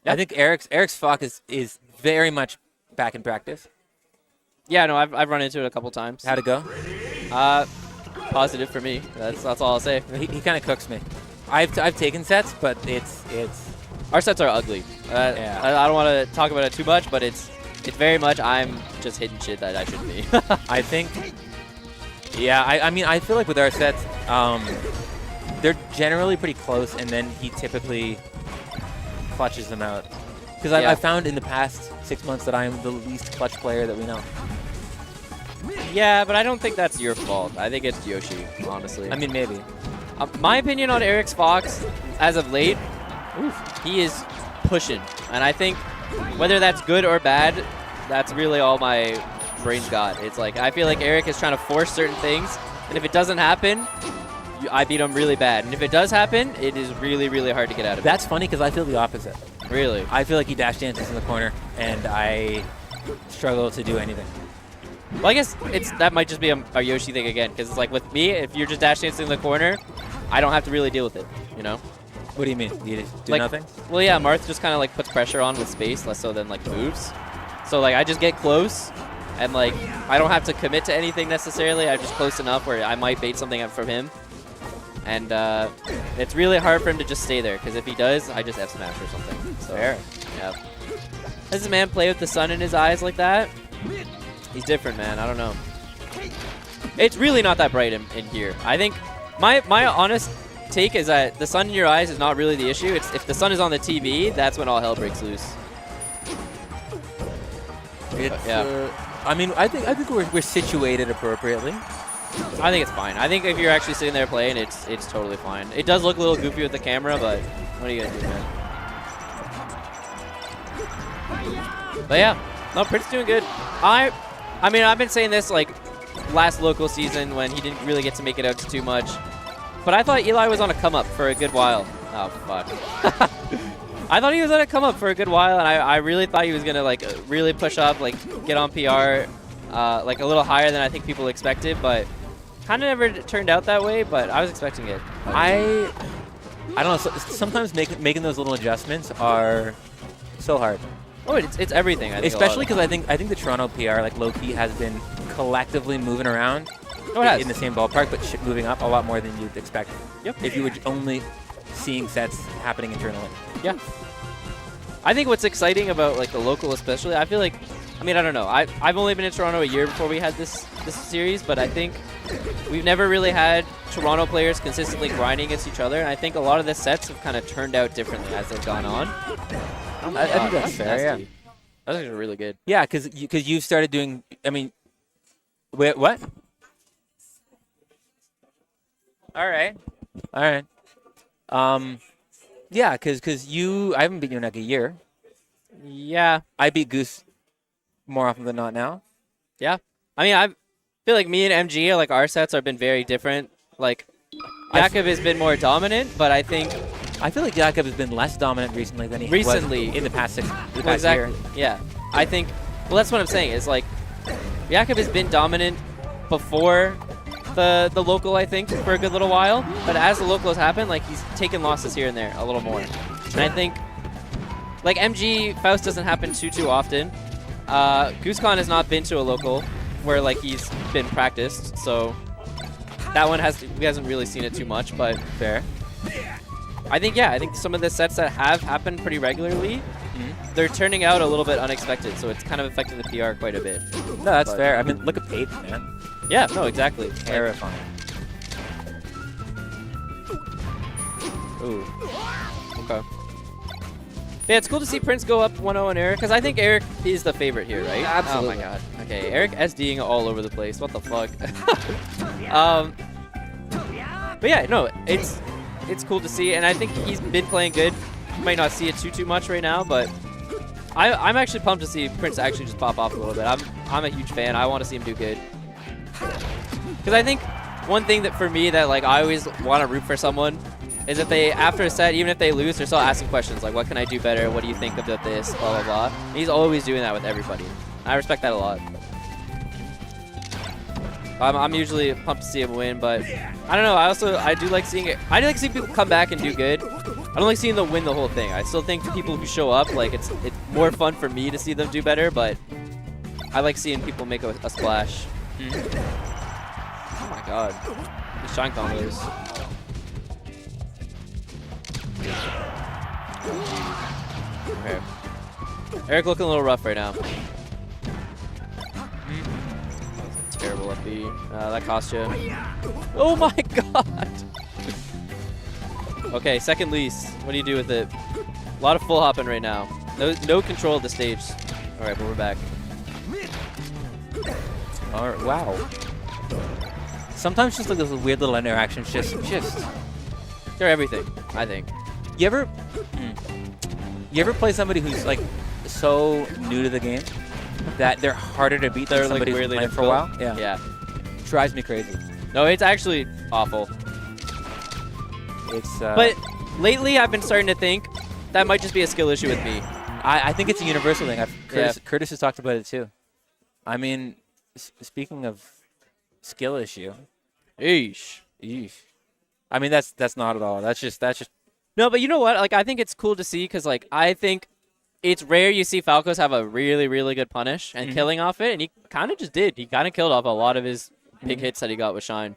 I think Eric's Fox is very much back in practice. Yeah, no, I've run into it a couple times. How'd it go? Positive for me. That's all I'll say. He kind of cooks me. I've taken sets, but it's our sets are ugly. Yeah. I don't want to talk about it too much, but it's very much I'm just hitting shit that I shouldn't be. I think. Yeah, I mean I feel like with our sets, they're generally pretty close, and then he typically clutches them out. Because I've found in the past 6 months that I am the least clutch player that we know. Yeah, but I don't think that's your fault. I think it's Yoshi, honestly. I mean, maybe. My opinion on Eric's Fox, as of late, he is pushing. And I think whether that's good or bad, that's really all my brain's got. It's like, I feel like Erik is trying to force certain things, and if it doesn't happen, I beat him really bad. And if it does happen, it is really, really hard to get out of it. That's funny because I feel the opposite. Really? I feel like he dash dances in the corner, and I struggle to do anything. Well, I guess that might just be a Yoshi thing again, because it's like with me, if you're just dash dancing in the corner, I don't have to really deal with it, you know? What do you mean? You just do like, nothing? Well, yeah, Marth just kind of like puts pressure on with space, less so than like moves. So like I just get close, and like I don't have to commit to anything necessarily. I'm just close enough where I might bait something up from him. And it's really hard for him to just stay there, because if he does, I just F smash or something. So, fair. Yeah. Does this man play with the sun in his eyes like that? He's different, man. I don't know. It's really not that bright in here. I think my honest take is that the sun in your eyes is not really the issue. It's if the sun is on the TV, that's when all hell breaks loose. Yeah. I mean, I think we're situated appropriately. I think it's fine. I think if you're actually sitting there playing, it's totally fine. It does look a little goofy with the camera, but what are you gonna do, man? But yeah, no, Prin's doing good. I mean, I've been saying this like last local season when he didn't really get to make it out to too much, but I thought Eli was on a come up for a good while. Oh fuck. I thought he was on a come up for a good while, and I really thought he was gonna like really push up, like get on PR, like a little higher than I think people expected, but. Kind of never turned out that way, but I was expecting it. I don't know. Sometimes making those little adjustments are so hard. Oh, it's everything. I think especially because I think the Toronto PR like low key has been collectively moving around in the same ballpark, but moving up a lot more than you'd expect. Yep. If you were only seeing sets happening internally. Yeah. I think what's exciting about like the local, especially, I feel like. I mean, I don't know. I've only been in Toronto a year before we had this series, but I think we've never really had Toronto players consistently grinding against each other, and I think a lot of the sets have kind of turned out differently as they've gone on. I think that's fair, nasty. Yeah. That's actually really good. Yeah, because you've started doing, I mean, wait, what? All right. Yeah, because I haven't beaten you in like a year. Yeah. I beat Goose more often than not now. Yeah. I mean, I feel like me and MG, like our sets have been very different. Like, Jakub has been more dominant, but I feel like Jakub has been less dominant recently than he was in the past exactly. year. Yeah. I think, well, that's what I'm saying, is like, Jakub has been dominant before the local, I think, for a good little while. But as the local has happened, like, he's taken losses here and there a little more. And I think, like, MG Faust doesn't happen too often. GooseCon has not been to a local where like he's been practiced, so that one we hasn't really seen it too much, but fair. I think some of the sets that have happened pretty regularly, they're turning out a little bit unexpected, so it's kind of affecting the PR quite a bit. No, that's fair. I mean, look at Peyton, man. Yeah, no, exactly. Terrifying. Ooh. Okay. Yeah, it's cool to see Prince go up 1-0 on Erik, because I think Erik is the favorite here, right? Absolutely. Oh my god. Okay, Erik SDing all over the place. What the fuck? But yeah, no, it's cool to see, and I think he's been playing good. You might not see it too much right now, but I'm actually pumped to see Prince actually just pop off a little bit. I'm a huge fan. I want to see him do good. Because I think one thing that for me that like I always want to root for someone is if they, after a set, even if they lose, they're still asking questions like, what can I do better? What do you think about this? Blah, blah, blah. And he's always doing that with everybody. I respect that a lot. I'm usually pumped to see him win, but I don't know. I do like seeing it. I do like seeing people come back and do good. I don't like seeing them win the whole thing. I still think the people who show up, like it's more fun for me to see them do better, but I like seeing people make a splash. Oh my god. These shine combos. Okay. Erik looking a little rough right now. Terrible up B. That cost you. Oh my god! Okay, second least. What do you do with it? A lot of full hopping right now. No control of the stage. Alright, but we're back. Alright, wow. Sometimes just like those weird little interactions, just. They're everything, I think. You ever play somebody who's like so new to the game that they're harder to beat than somebody who's playing for a while? Yeah. Drives me crazy. No, it's actually awful. It's. But lately, I've been starting to think that might just be a skill issue with me. I think it's a universal thing. Curtis has talked about it too. I mean, speaking of skill issue. Eesh. I mean, that's not at all. That's just. No, but you know what? Like, I think it's cool to see because, like, I think it's rare you see Falcos have a really, really good punish and killing off it, and he kind of just did. He kind of killed off a lot of his big hits that he got with Shine.